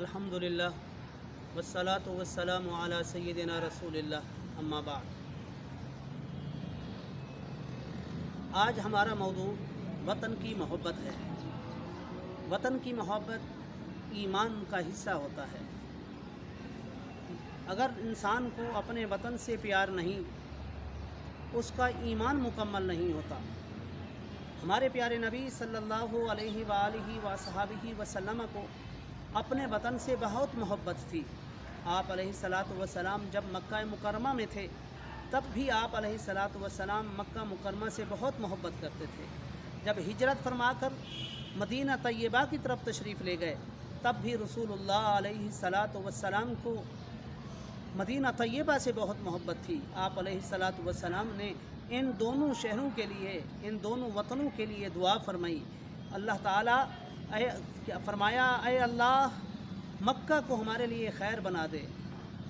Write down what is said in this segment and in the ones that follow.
الحمدللہ والصلاة والسلام علی سیدنا رسول اللہ اما بعد۔ آج ہمارا موضوع وطن کی محبت ہے۔ وطن کی محبت ایمان کا حصہ ہوتا ہے۔ اگر انسان کو اپنے وطن سے پیار نہیں، اس کا ایمان مکمل نہیں ہوتا۔ ہمارے پیارے نبی صلی اللہ علیہ وآلہ وصحبہ وسلم کو اپنے وطن سے بہت محبت تھی۔ آپ علیہ الصلاۃ والسلام جب مکہ مکرمہ میں تھے تب بھی آپ علیہ الصلاۃ والسلام مکہ مکرمہ سے بہت محبت کرتے تھے۔ جب ہجرت فرما کر مدینہ طیبہ کی طرف تشریف لے گئے تب بھی رسول اللہ علیہ الصلاۃ والسلام کو مدینہ طیبہ سے بہت محبت تھی۔ آپ علیہ الصلاۃ والسلام نے ان دونوں شہروں کے لیے، ان دونوں وطنوں کے لیے دعا فرمائی۔ اللہ تعالیٰ فرمایا، اے اللہ مکہ کو ہمارے لیے خیر بنا دے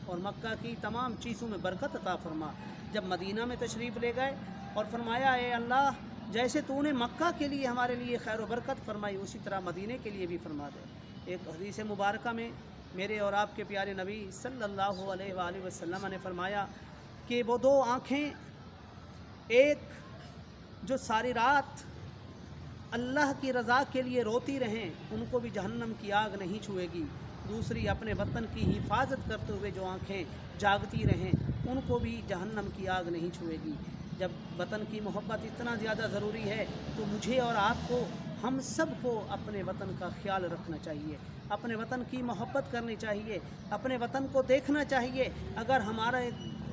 اور مکہ کی تمام چیزوں میں برکت عطا فرما۔ جب مدینہ میں تشریف لے گئے اور فرمایا، اے اللہ جیسے تو نے مکہ کے لیے ہمارے لیے خیر و برکت فرمائی اسی طرح مدینہ کے لیے بھی فرما دے۔ ایک حدیث مبارکہ میں میرے اور آپ کے پیارے نبی صلی اللہ علیہ وآلہ وسلم نے فرمایا کہ وہ دو آنکھیں، ایک جو ساری رات اللہ کی رضا کے لیے روتی رہیں ان کو بھی جہنم کی آگ نہیں چھوئے گی، دوسری اپنے وطن کی حفاظت کرتے ہوئے جو آنکھیں جاگتی رہیں ان کو بھی جہنم کی آگ نہیں چھوئے گی۔ جب وطن کی محبت اتنا زیادہ ضروری ہے تو مجھے اور آپ کو، ہم سب کو اپنے وطن کا خیال رکھنا چاہیے، اپنے وطن کی محبت کرنی چاہیے، اپنے وطن کو دیکھنا چاہیے۔ اگر ہمارا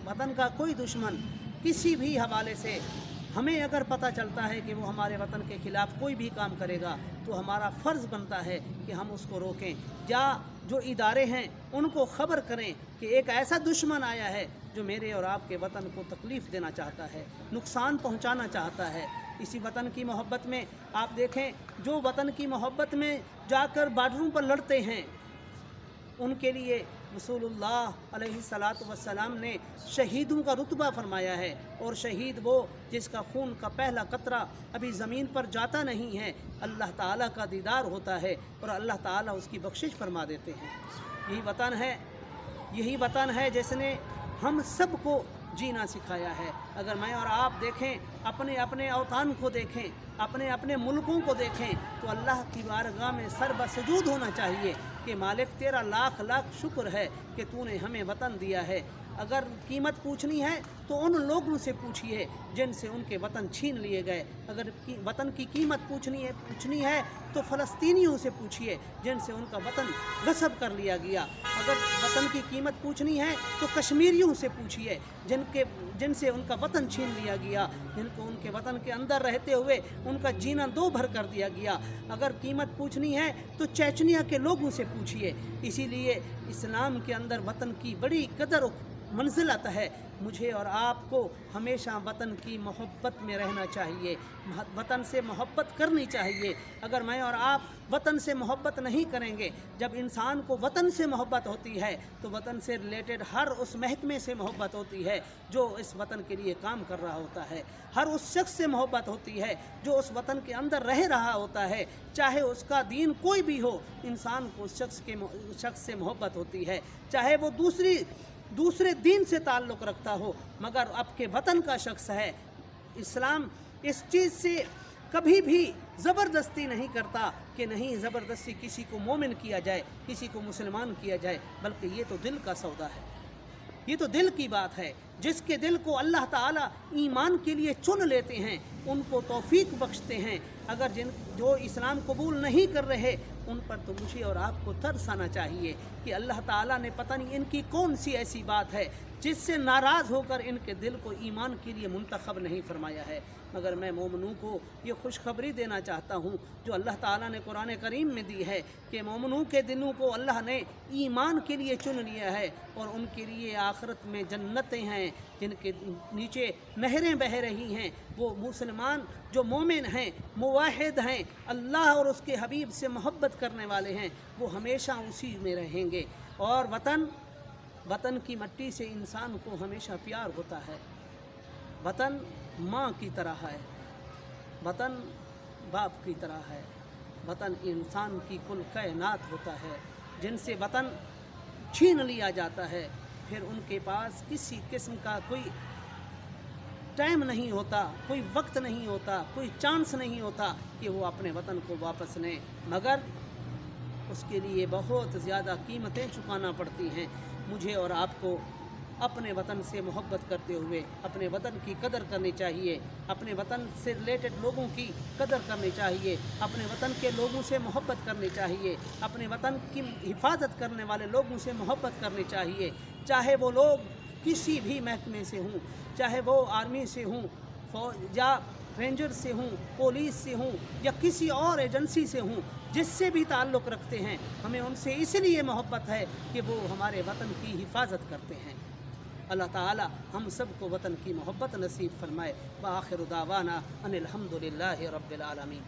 وطن کا کوئی دشمن کسی بھی حوالے سے ہمیں اگر پتہ چلتا ہے کہ وہ ہمارے وطن کے خلاف کوئی بھی کام کرے گا تو ہمارا فرض بنتا ہے کہ ہم اس کو روکیں، یا جو ادارے ہیں ان کو خبر کریں کہ ایک ایسا دشمن آیا ہے جو میرے اور آپ کے وطن کو تکلیف دینا چاہتا ہے، نقصان پہنچانا چاہتا ہے۔ اسی وطن کی محبت میں آپ دیکھیں، جو وطن کی محبت میں جا کر بارڈروں پر لڑتے ہیں ان کے لیے رسول اللہ علیہ الصلاۃ والسلام نے شہیدوں کا رتبہ فرمایا ہے، اور شہید وہ جس کا خون کا پہلا قطرہ ابھی زمین پر جاتا نہیں ہے، اللہ تعالیٰ کا دیدار ہوتا ہے اور اللہ تعالیٰ اس کی بخشش فرما دیتے ہیں۔ یہی وطن ہے جس نے ہم سب کو جینا سکھایا ہے۔ اگر میں اور آپ دیکھیں، اپنے اوطان کو دیکھیں، اپنے ملکوں کو دیکھیں تو اللہ کی بارگاہ میں سر بسجود ہونا چاہیے کہ مالک تیرا لاکھ لاکھ شکر ہے کہ تو نے ہمیں وطن دیا ہے۔ اگر قیمت پوچھنی ہے تو ان لوگوں سے پوچھیے جن سے ان کے وطن چھین لیے گئے۔ اگر وطن کی قیمت پوچھنی ہے تو فلسطینیوں سے پوچھیے جن سے ان کا وطن غصب کر لیا گیا۔ اگر وطن کی قیمت پوچھنی ہے تو کشمیریوں سے پوچھیے جن سے ان کا وطن چھین لیا گیا، جن کو ان کے وطن کے اندر رہتے ہوئے ان کا جینا دو بھر کر دیا گیا۔ اگر قیمت پوچھنی ہے تو چیچنیا کے لوگوں سے پوچھیے۔ اسی لیے اسلام کے اندر وطن کی بڑی قدر و منزلت ہے۔ مجھے اور آپ کو ہمیشہ وطن کی محبت میں رہنا چاہیے، وطن سے محبت کرنی چاہیے۔ اگر میں اور آپ وطن سے محبت نہیں کریں گے، جب انسان کو وطن سے محبت ہوتی ہے تو وطن سے ریلیٹڈ ہر اس محکمے سے محبت ہوتی ہے جو اس وطن کے لیے کام کر رہا ہوتا ہے، ہر اس شخص سے محبت ہوتی ہے جو اس وطن کے اندر رہ رہا ہوتا ہے، چاہے اس کا دین کوئی بھی ہو، انسان کو اس شخص سے محبت ہوتی ہے، چاہے وہ دوسرے دین سے تعلق رکھتا ہو، مگر آپ کے وطن کا شخص ہے۔ اسلام اس چیز سے کبھی بھی زبردستی نہیں کرتا کہ نہیں زبردستی کسی کو مومن کیا جائے، کسی کو مسلمان کیا جائے، بلکہ یہ تو دل کا سودا ہے، یہ تو دل کی بات ہے۔ جس کے دل کو اللہ تعالیٰ ایمان کے لیے چن لیتے ہیں ان کو توفیق بخشتے ہیں۔ اگر جو اسلام قبول نہیں کر رہے ان پر تو مجھے اور آپ کو ترس آنا چاہیے کہ اللہ تعالیٰ نے پتہ نہیں ان کی کون سی ایسی بات ہے جس سے ناراض ہو کر ان کے دل کو ایمان کے لیے منتخب نہیں فرمایا ہے۔ مگر میں مومنوں کو یہ خوشخبری دینا چاہتا ہوں جو اللہ تعالیٰ نے قرآن کریم میں دی ہے کہ مومنوں کے دلوں کو اللہ نے ایمان کے لیے چن لیا ہے، اور ان کے لیے آخرت میں جنتیں ہیں جن کے نیچے نہریں بہہ رہی ہیں۔ وہ مسلمان جو مومن ہیں، موحد ہیں، اللہ اور اس کے حبیب سے محبت کرنے والے ہیں، وہ ہمیشہ اسی میں رہیں گے۔ اور وطن کی مٹی سے انسان کو ہمیشہ پیار ہوتا ہے۔ وطن ماں کی طرح ہے، وطن باپ کی طرح ہے، وطن انسان کی کل کائنات ہوتا ہے۔ جن سے وطن چھین لیا جاتا ہے، پھر ان کے پاس کسی قسم کا کوئی ٹائم نہیں ہوتا، کوئی وقت نہیں ہوتا، کوئی چانس نہیں ہوتا کہ وہ اپنے وطن کو واپس لیں، مگر اس کے لیے بہت زیادہ قیمتیں چکانا پڑتی ہیں۔ مجھے اور آپ کو اپنے وطن سے محبت کرتے ہوئے اپنے وطن کی قدر کرنی چاہیے، اپنے وطن سے ریلیٹڈ لوگوں کی قدر کرنی چاہیے، اپنے وطن کے لوگوں سے محبت کرنی چاہیے، اپنے وطن کی حفاظت کرنے والے لوگوں سے محبت کرنی چاہیے، چاہے وہ لوگ کسی بھی محکمے سے ہوں، چاہے وہ آرمی سے ہوں، یا رینجر سے ہوں، پولیس سے ہوں، یا کسی اور ایجنسی سے ہوں، جس سے بھی تعلق رکھتے ہیں، ہمیں ان سے اس لیے محبت ہے کہ وہ ہمارے وطن کی حفاظت کرتے ہیں۔ اللہ تعالی ہم سب کو وطن کی محبت نصیب فرمائے۔ وآخر دعوانا ان الحمد للہ رب العالمین۔